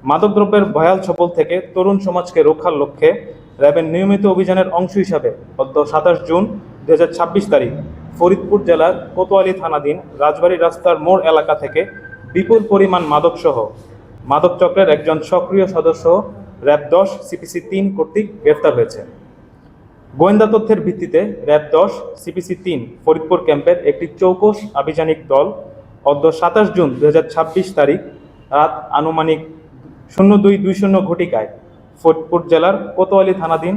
মাদকদ্রব্যের ভয়াল ছবল থেকে তরুণ সমাজকে রক্ষার লক্ষ্যে র্যাবের নিয়মিত অভিযানের অংশ হিসাবে গত ২৭ জুন ২০২৬ তারিখ ফরিদপুর জেলার কোতোয়ালী থানাধীন রাজবাড়ী রাস্তার মোড় এলাকা থেকে বিপুল পরিমাণ মাদকসহ মাদক চক্রের একজন সক্রিয় সদস্য র্যাব ১০ সিপিসি ৩ কর্তৃক গ্রেফতার হয়েছে। গোয়েন্দা তথ্যের ভিত্তিতে র্যাব ১০ সিপিসি ৩ ফরিদপুর ক্যাম্পের একটি চৌকস আভিযানিক দল গত ২৭ জুন ২০২৬ তারিখ রাত আনুমানিক ০২:২০ ঘটিকায় ফরিদপুর জেলার কোতোয়ালী থানাধীন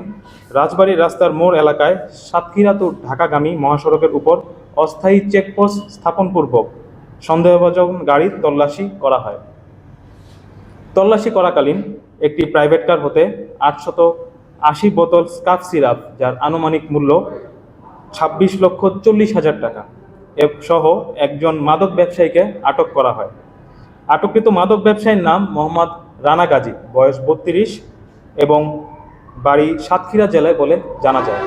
রাজবাড়ী রাস্তার মোড় এলাকায় সাতক্ষীরা টু ঢাকাগামী মহাসড়কের উপর অস্থায়ী চেকপোস্ট স্থাপনপূর্বক সন্দেহভাজন গাড়ির তল্লাশি করা হয়। তল্লাশি করাকালীন একটি প্রাইভেট কার হতে ৮৮০ বোতল স্কাফ সিরাপ, যার আনুমানিক মূল্য ২৬,৪০,০০০ টাকা সহ একজন মাদক ব্যবসায়ীকে আটক করা হয়। আটককৃত মাদক ব্যবসায়ীর নাম মোহাম্মদ রানা গাজী, বয়স ৩২ এবং বাড়ি সাতক্ষীরা জেলায় বলে জানা যায়।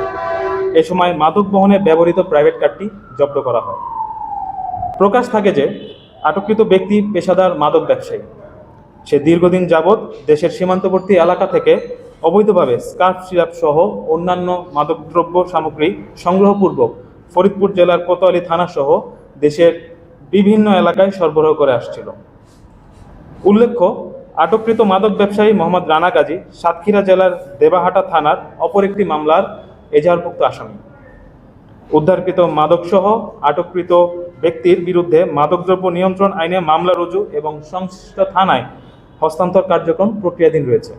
এ সময় মাদক বহনে ব্যবহৃত প্রাইভেট কারটি জব্দ করা হয়। প্রকাশ থাকে যে আটককৃত ব্যক্তি পেশাদার মাদক ব্যবসায়ী। সে দীর্ঘদিন যাবৎ দেশের সীমান্তবর্তী এলাকা থেকে অবৈধভাবে স্কার্ফ সিরাপ সহ অন্যান্য মাদকদ্রব্য সামগ্রী সংগ্রহপূর্বক ফরিদপুর জেলার কোতোয়ালী থানা সহ দেশের বিভিন্ন এলাকায় সরবরাহ করে আসছিল। উল্লেখ্য, আটককৃত মাদক ব্যবসায়ী মোহাম্মদ রানা গাজী সাতক্ষীরা জেলার দেবাহাটা থানার অপর একটি মামলার এজাহারভুক্ত আসামি। উদ্ধারকৃত মাদকসহ আটককৃত ব্যক্তির বিরুদ্ধে মাদকদ্রব্য নিয়ন্ত্রণ আইনে মামলা রুজু এবং সংশ্লিষ্ট থানায় হস্তান্তর কার্যক্রম প্রক্রিয়াধীন রয়েছে।